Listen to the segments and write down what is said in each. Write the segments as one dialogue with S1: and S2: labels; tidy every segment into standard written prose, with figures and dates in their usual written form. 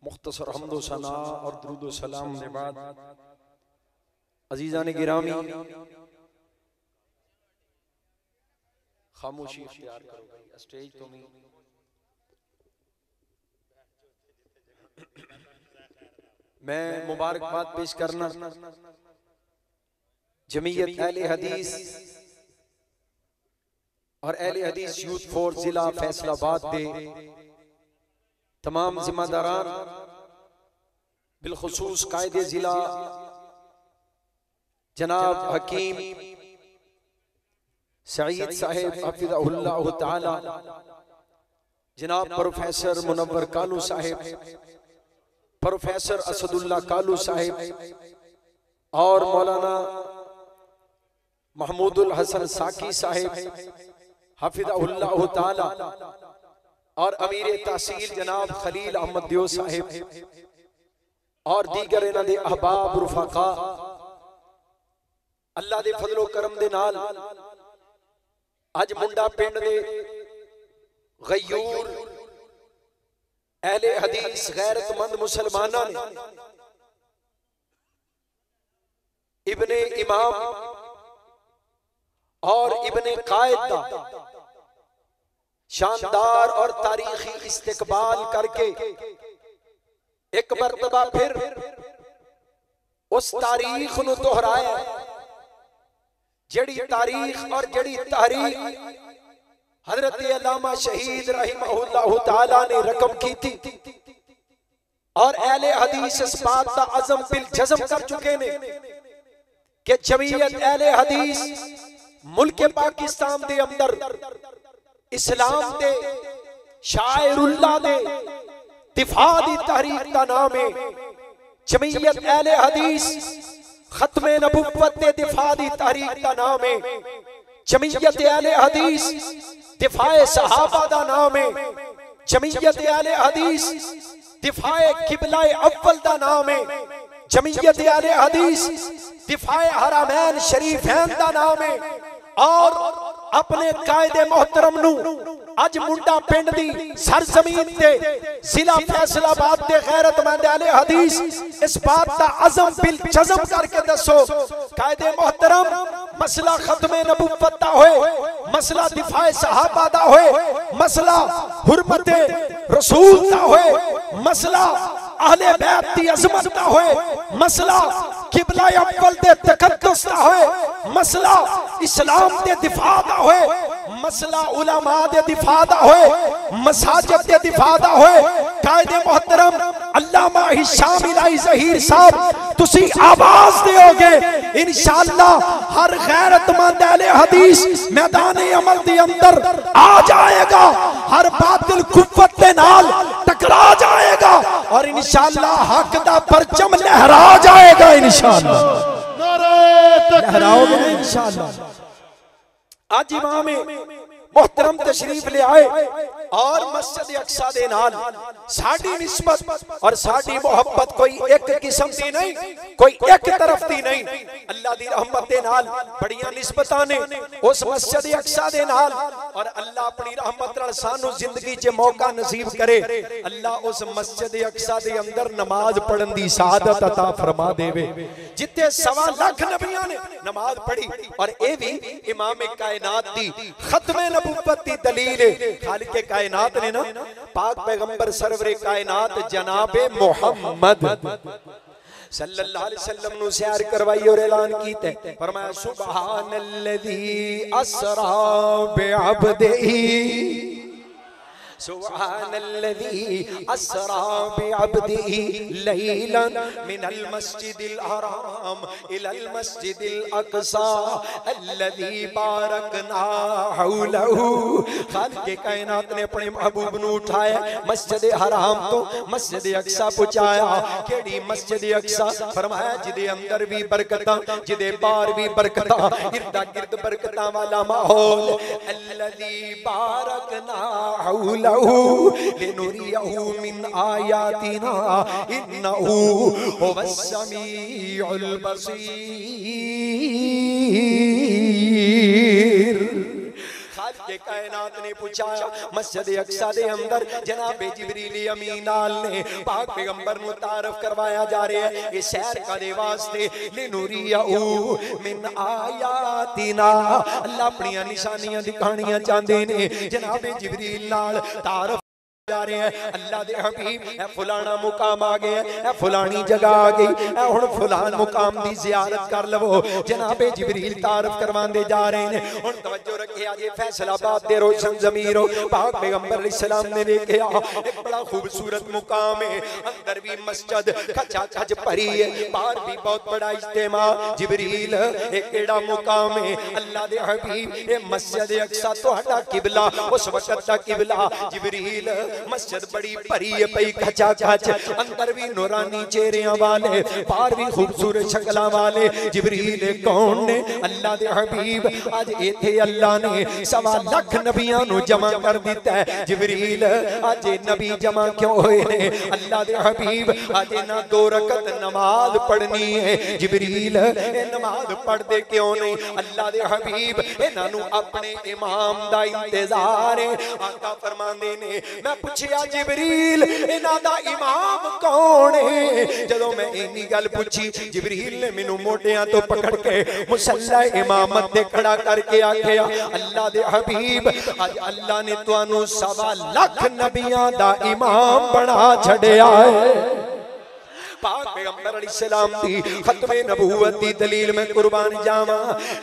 S1: मुख्तसर हम्दो सना और दुरूद सलाम के बाद अजीज़ान गिरामी खामोशी इख्तियार करो भाई, स्टेज तो नहीं। मैं मुबारकबाद पेश करना जमीयत अहले हदीस और अहले हदीस यूथ फोर्स जिला फैसलाबाद दे तमाम जिम्मेदारान बिलखुसूस कायदे जिला जनाब हकीम सईद साहिब हफिज़हुल्लाह ताला, जनाब प्रोफेसर मुनव्वर कालू साहिब, प्रोफेसर असदुल्लाह कालू साहिब और मौलाना महमूदुल हसन साकी साहिब हफिज़हुल्लाह ताला और अमीर तहसील जनाब खलील अहमद दियो साहिब और दीगर इन्हां दे अहबाब रुफाका, अल्लाह दे फजलो करम दे नाल अज मुंडा पिंड दे गयूर अहले हदीस गैरतमंद मुसलमाना ने इब्ने इमाम और इब्ने कायद दा शानदार और तारीखी इस्तेकबाल करके एक मरतबा फिर उस तारीख नूं दोहराया जड़ी तारीख और जड़ी तहरीक हजरत अल्लामा शहीद रहिमहुल्लाह ताला ने रकम की थी और अहले हदीस इस बात का अज़म बिल जज़म कर चुके ने कि जमीयत अहले हदीस मुल्क पाकिस्तान दे अंदर इस्लाम दे शायरुल्लाह दे दिफा दी तहरीक का नाम है जमीयत अहले हदीस, खत्मे नबुव्वत दे दिफा दी तहरीक का नाम है जमीयत अहले हदीस, दिफाए सहाबा दा नाम है जमीयत अहले हदीस, दिफाए किबलाए अव्वल दा नाम है जमीयत अहले हदीस, दिफाए हरमैन शरीफैन दा नाम है। और अपने कायदे मोहतरम नू अज मुंडा पिंड दी सरजमीन ते जिला फैसलाबाद दे गैरतमंद अहले हदीस इस बात का अज़म बिल जज़म करके दसो कायदे मोहतरम मसला खत्मे नबुव्वत दा होए, मसला दिफाए सहाबा दा होए, मसला हुर्मते रसूल दा होए, मसला अहले बैत दी अज़मत दा होए, मसला किबला अव्वल दे तकद्दुस दा होए, मसला इस्लाम दे दिफा दा होए, मसला उलमा दे दिफा दा होए, मसाजिद दे दिफा दा होए। कायदे मोहतरम अल्लामा हिशाम इलाही ज़हीर साहब तुसी आवाज दोगे इंशाअल्लाह हर गैरतमंद अहले हदीस मैदान अमल दे अंदर आ जाएगा, हर बातिल कुव्वत दे नाल टकरा जाएगा और इंशाअल्लाह हक दा परचम लहरा जाएगा इंशाअल्लाह। लहराओगे इंशाअल्लाह। आज इमाम मोहतरम तशरीफ ले आए और मस्जिद अक्सा दे नाल साडी निस्बत और साडी मोहब्बत कोई एक किस्म दी नहीं, कोई एक तरफ दी नहीं। अल्लाह दी रहमत दे नाल बड़ियां निस्बतां ने उस मस्जिद अक्सा दे नाल और अल्लाह अपनी रहमत नाल सानू जिंदगी च मौका नसीब करे। अल्लाह उस मस्जिद अक्सा दे अंदर नमाज पढ़न दी सआदत अता फरमा देवे जिथे 1.25 लाख नबियां ने नमाज पढ़ी और ए भी इमाम कायनात दी खत्मे नबुव्वत दी दलील है। खालिके कायनात ने ना पाक पैगंबर सरवरे कायनात जनाबे मोहम्मद सल्लल्लाहु अलैहि वसल्लम नु सैर करवाई और ऐलान कीते, फरमाया सुबहानल्लज़ी अस्रा बिअब्दिही, सुबहानल्लज़ी अस्रा बिअब्दिही लैलन मिनल मस्जिदिल हराम इलल मस्जिदिल अक़सा अल्लज़ी बारकना हौलहू। खालिक़े कायनात ने अपने महबूब नू उठाया मस्जिद हराम तो मस्जिद अक़सा पहुंचाया। केड़ी मस्जिद अक़सा? फरमाया जिदे अंदर भी बरकतां, जिदे बाहर भी बरकतां, इर्दा गिर्द बरकतां वाला माहौल। अल्लज़ी बारकना हौलहू लिनुरियहू मिन आयातिना इन्नहू हुवस समीउल बसीर। खालिके कायनात ने पूछा मस्जिद अक्सा दे अंदर जनाब जिब्रील अमीन नाल ने पाक पैगंबर नु तारफ करवाया जा रहा है। ये शहर का दे वास्ते लिनुरियाहु मिन आयातिना अल्लाह अपनी निशानियां दिखानियां चाहते ने। जनाब जिब्रील नाल तारफ जा रहे हैं। अल्लाह दे हबीब ए फलाना मुकाम आ गया, ए फलानी जगह आ गई, ए हुण फलान मुकाम दी जियारत कर लवो। जनाबे जिब्रील तारफ करवांदे जा रहे हैं। हुण तवज्जो रखे आज फैसलाबाद दे रोशन ज़मीरो पाक पैगंबर अलैहिस्सलाम ने देखा एक बड़ा खूबसूरत मुकाम है। अंदर भी मस्जिद खचा खच भरी है, बाहर भी बहुत बड़ा इज्तिमा। जिब्रील एक एड़ा मुकाम है। अल्लाह दे हबीब ए मस्जिद अक्सा तुहाडा किबला उस वक्त दा किबला। जिब्रील मस्जिद बड़ी भरी है पई खचा खच, अंदर भी नूरानी चेहरियां वाले, बाहर भी खूबसूरत शक्लां वाले। जिब्रील कौन ने? अल्लाह दे हबीब। आज इथे अल्लाह ने 1.25 लाख नबियां नु जमा कर दिता है। जिब्रील आज नबी जमा क्यों होए ने? अल्लाह दे हबीब आज ना 2 रकत नमाज पढ़नी है। जिब्रील ए नमाज पढ़दे क्यों नहीं? अल्लाह दे हबीब इन्हां नु अपने इमाम दा इंतजार है। आका फरमांदे ने मैं पूछया जिब्रील इन्हां दा इमाम कौन है? जदों मैं इन्नी गल पूछी जिब्रील ने मैनू मोढियां तो पकड़ के मुसल्ला इमामत ते खड़ा करके आखिया अल्लाह दे हबीब आज अल्लाह ने तुहानू 1.25 लाख नबियां दा इमाम बना छड़िया है। पाक पैगंबर अलैहिस्सलाम दी खत्मे नबूवत दी दलील में कुर्बान जावा।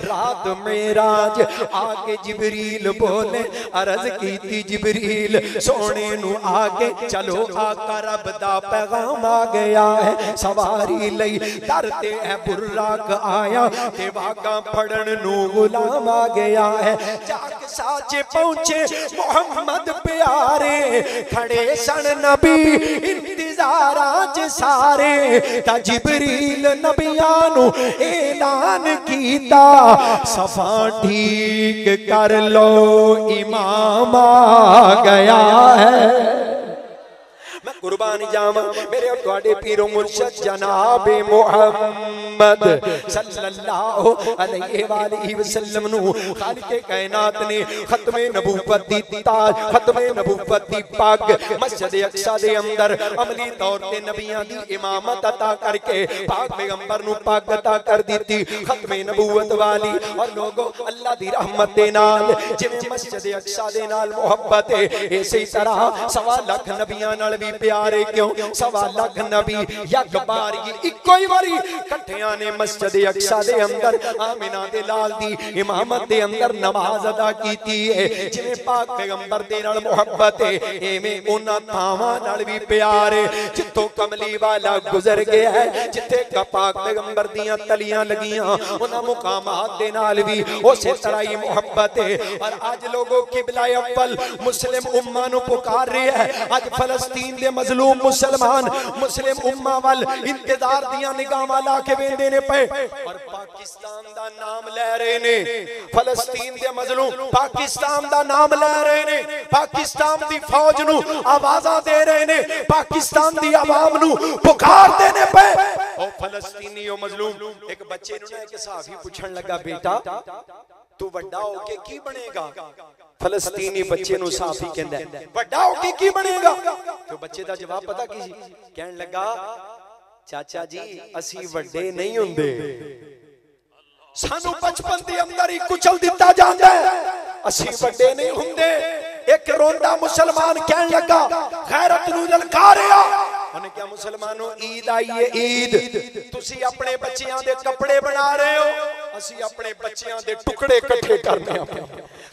S1: रात मेराज आके जिब्रील बोले अर्ज कीती जिब्रील सोने नु आके चलो आका रब दा पैगाम आ गया है। सवारी लई दर ते है बुर्राक आया ते वागा फड़न नु गुलाम आ गया है। जाग साचे पहुंचे मोहम्मद प्यारे खड़े सन नबी इंतजारां च सारे। ता जिब्रील नबियां नु ऐलान कीता सफा ठीक कर लो इमाम आ गया है। मैं कुर्बान जावा मेरे और तुहाडे पीरो मुर्शिद जनाब मुहम्मद सल्लल्लाहु अलैहि वालैहि वसल्लम नु खालिके कायनात ने खत्मे नबूवत दी ताज खत्मे नबूवत दी पग मस्जिद अक्सा दे अंदर अमली तौर ते नबियां दी इमामत अता करके पाक पैगंबर नु पग अता कर दी खत्मे नबूवत वाली। और लोगो अल्लाह दी रहमत दे नाल जिवें मस्जिद अक्सा दे नाल मोहब्बत है इसी तरह 1.25 लाख नबियां नाल भी प्यारे क्यों? 1.25 लाख नबी यक बार इक्को ही बारी इकट्ठियां ने मस्जिद अक्सा दे अंदर आमिना दे लाल दी इमामत दे अंदर नमाज अदा कीती है। जिवें पाक पैगंबर दे नाल मोहब्बत है एवें उन्हां थावां नाल भी प्यार है जिथों कमली वाला गुजर गया है, जिथे पाक पैगंबर दियां तलियां लगियां उन्हां मुकामात दे नाल भी उसे तरह ही मोहब्बत है। और आज लोगों किबला अव्वल मुस्लिम उम्मा नु पुकार रहे हैं। आज फलस्तीन दे मजलूम मुसलमान मुस्लिम उम्मा वाल इंतजार दिया निगाहां ला के वेंदे ने पे और पाकिस्तान दा नाम ले रहे ने। फलस्तीन दे मजलूम पाकिस्तान दा नाम ले रहे ने, पाकिस्तान दी फौज नु आवाज़ां दे रहे ने, पाकिस्तान दी आवाम नु पुकार देने पे। ओ फलस्तीनी ओ मजलूम एक बच्चे नु ना एक सहाफी पूछन लगा बेटा तू वड्डा होके की बनेगा? फलस्तीनी बच्चे नु साफी कहंदा वड्डा होके की बनेगा? तो बच्चे दा जवाब पता की सी? कहन लगा चाचा जी असी वड्डे नहीं हुंदे, सानू बचपन दे अंदर ही कुचल दिता जांदा है, असी वड्डे नहीं हुंदे। एक रोंदा मुसलमान कहन लगा गैरत नू ललकारिया उन्हें क्या मुसलमानों ईद आई है ईद तुसी अपने बच्चियां दे कपड़े बना रहे हो, असी अपने बच्चियां दे टुकड़े इकट्ठे करने अपने।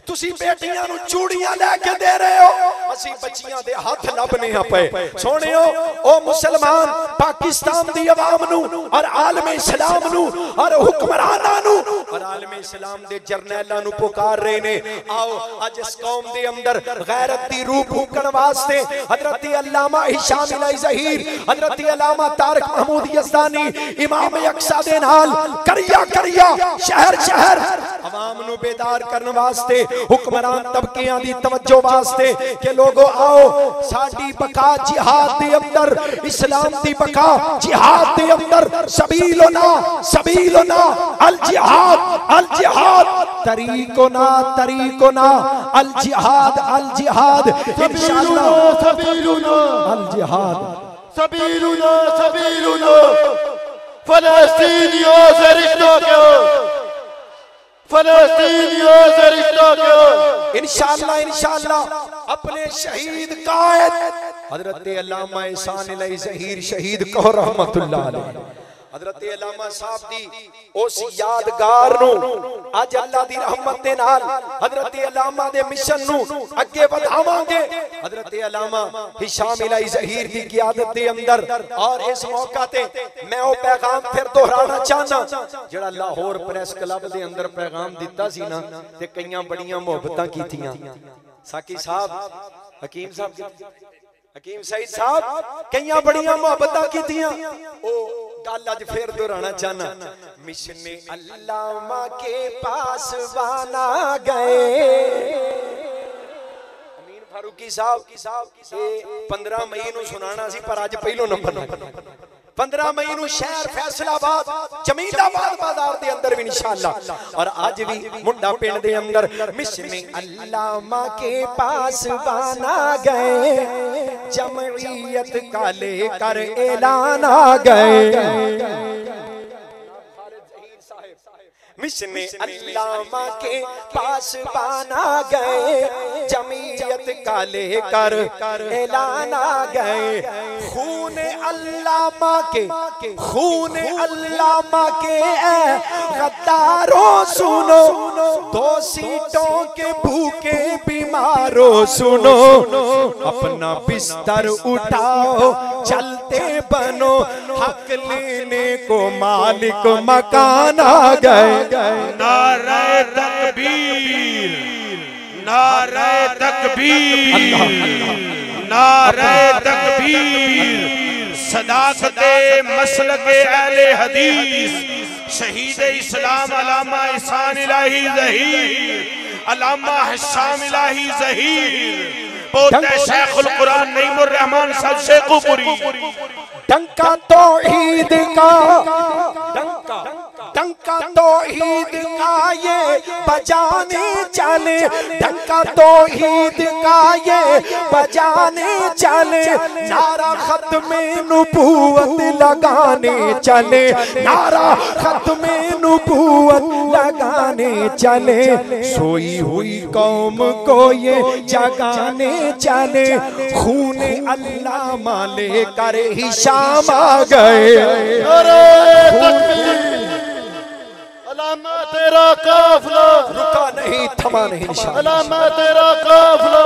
S1: तुसी बेटियां नु चूड़ियां लेके दे रहे हो, असी बच्चियां दे हाथ लबने पे। सोनियो ओ मुसलमान पाकिस्तान दी अवाम नु और आलमे इस्लाम नु और हुक्मरानां नु और आलमे इस्लाम दे जरनैलां नु पुकार रहे ने आओ आज इस कौम दे अंदर गैरत दी रूह फूकण वास्ते हजरत अल्लामा हिशाम अल ज़हीर हजरत अल्लामा तारिक महमूद यज़दानी इमाम अक्सा दे नाल करिया करिया शहर शहर अवाम नु बेदार करने वास्ते हुक्मरान तबकियां दी तवज्जो वास्ते कि लोगो आओ साडी बका जिहाद दे अंदर, इस्लाम दी बका जिहाद दे अंदर, सबीलुना अल जिहाद तरीकुना अल जिहाद इंशाअल्लाह सबीलुना अल जिहाद सबीलुना फलस्तीनियों से रिश्तों को इंशाअल्लाह अपने शहीद कायद हजरत अल्लामा एहसान इलाही ज़हीर शहीद को रहमतुल्लाह अलैह हजरत अल्लामा साहब दी उस यादगार नु आज अल्लाह दी रहमत दे नाल हजरत अल्लामा दे मिशन नु अगे बढ़ावांगे। हजरत अल्लामा हिशाम इलाही ज़हीर दी क़यादत दे अंदर और इस मौका ते मैं वो पैगाम फिर दोहराना चाहना जेड़ा लाहौर प्रेस क्लब दे अंदर पैगाम दिता सी ना ते कईयां बड़ियां मोहब्बतां कीतियां। साकी साहब हकीम सईद साहब कईयां बड़ियां मोहब्बतां कीतियां। ओ गल अज फिर दोहराना चाहना मिशन अल्लामा के पास बाना गए अमीन फारूकी साहब 15 मई नूं सुनाना सी पर अज पहलो नंबर 15 मई नूं शहर फैसलाबाद जमीलाबाद बाजार दे अंदर भी इंशाअल्लाह और आज भी मुंडा पिंड दे अंदर मिशन अल्लामा के पास बाना गए जमईयत का लेकर ऐलान आ गए। मिशन अल्लामा के पास बाना गए जमीयत का लेकर ऐलान आ गए। खून अल्लामा के गद्दारों सुनो, 2 सीटों के भूखे बीमारों सुनो, अपना बिस्तर उठाओ चलते बनो, हक लेने को मालिक मकान आ गए।
S2: नारे तकबीर, नारे तकबीर, नारे तकबीर, सदाकते मसलके अहले हदीस शहीद इस्लाम अल्लामा एहसान इलाही ज़हीर, अल्लामा हिशाम इलाही ज़हीर, पोते शेखुल कुरान नईमुर रहमान साहब शेखुपुरी।
S1: डंका तौहीद का तौहीद का ये बजाने चले, डंका तौहीद का ये बजाने चले, नारा खत्मे नबूवत लगाने चले, नारा खत्मे नबूवत लगाने चले, सोई हुई कौम को ये जगाने चले, खून अल्लामा लेकर हिशाम आ गए।
S3: अल्लामा तेरा काफिला
S1: रुका नहीं थमा नहीं इंशाअल्लाह।
S3: अल्लामा तेरा काफिला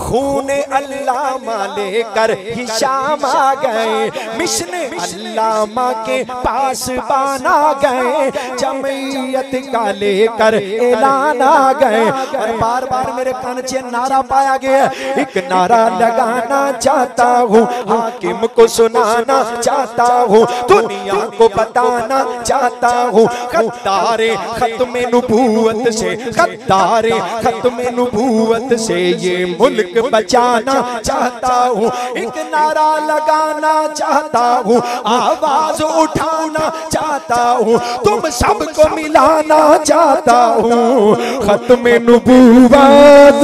S1: खून अल्लामा लेकर हिशाम आ गए, मिशन अल्लामा के पास बाना गए, जमईयत का लेकर ऐलान आ गए। और बार बार मेरे कान से नारा पाया गया, एक नारा लगाना चाहता हूँ, हाकिम को सुनाना चाहता हूँ, दुनिया को बताना चाहता हूँ, गद्दारे खत्मे नबूवत से, गद्दारे खत्मे नबूवत से ये मुल्क बचाना चाहता हूँ, एक नारा लगाना चाहता हूँ, आवाज उठाना चाहता हूँ, तुम सबको मिलाना चाहता हूँ, खत्मे नबूवत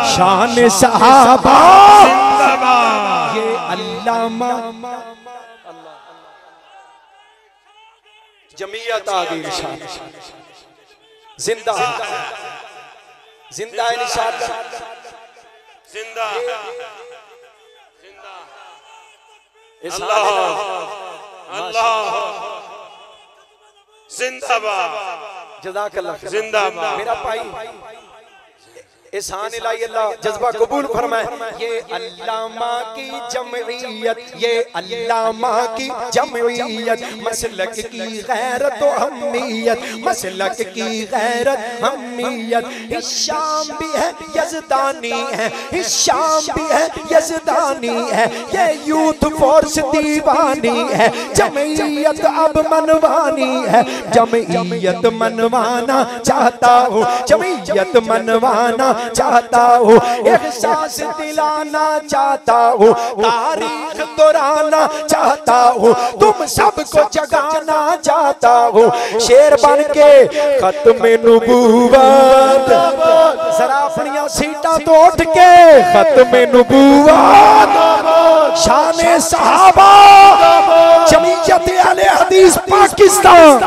S1: शान सहाबा ये अल्लामा जमीयत आ गई जिंदा जिंदा इंशाअल्लाह
S2: जिंदा
S1: अल्लाह
S2: अल्लाह जिंदाबाद
S1: जज़ाकल्लाह
S2: जिंदाबाद।
S1: मेरा भाई एहसान इलाही अल्लाह जज्बा कबूल फरमाए। ये अल्लामा की जमइयत, ये अल्लामा की जमइयत, मसलक की गैरत व हम्मियत, मसलक की गैरत हम्मियत। हिशाम भी है यज़दानी है, हिशाम भी है यज़दानी है, ये यूथ फोर्स दीवानी है। जमइयत अब मनवानी है, जमइयत मनवाना चाहता हूँ, जमइयत मनवाना चाहता हूँ, एहसास दिलाना चाहता हूँ, तारीख दोहराना चाहता हूँ, तुम सबको जगाना चाहता हूँ। शेर बन के खत्म नबूवत, जरा अपनी सीटा तो उठ के खत्म नबूवत, शान सहाबा, जमीयत अहले हदीस पाकिस्तान।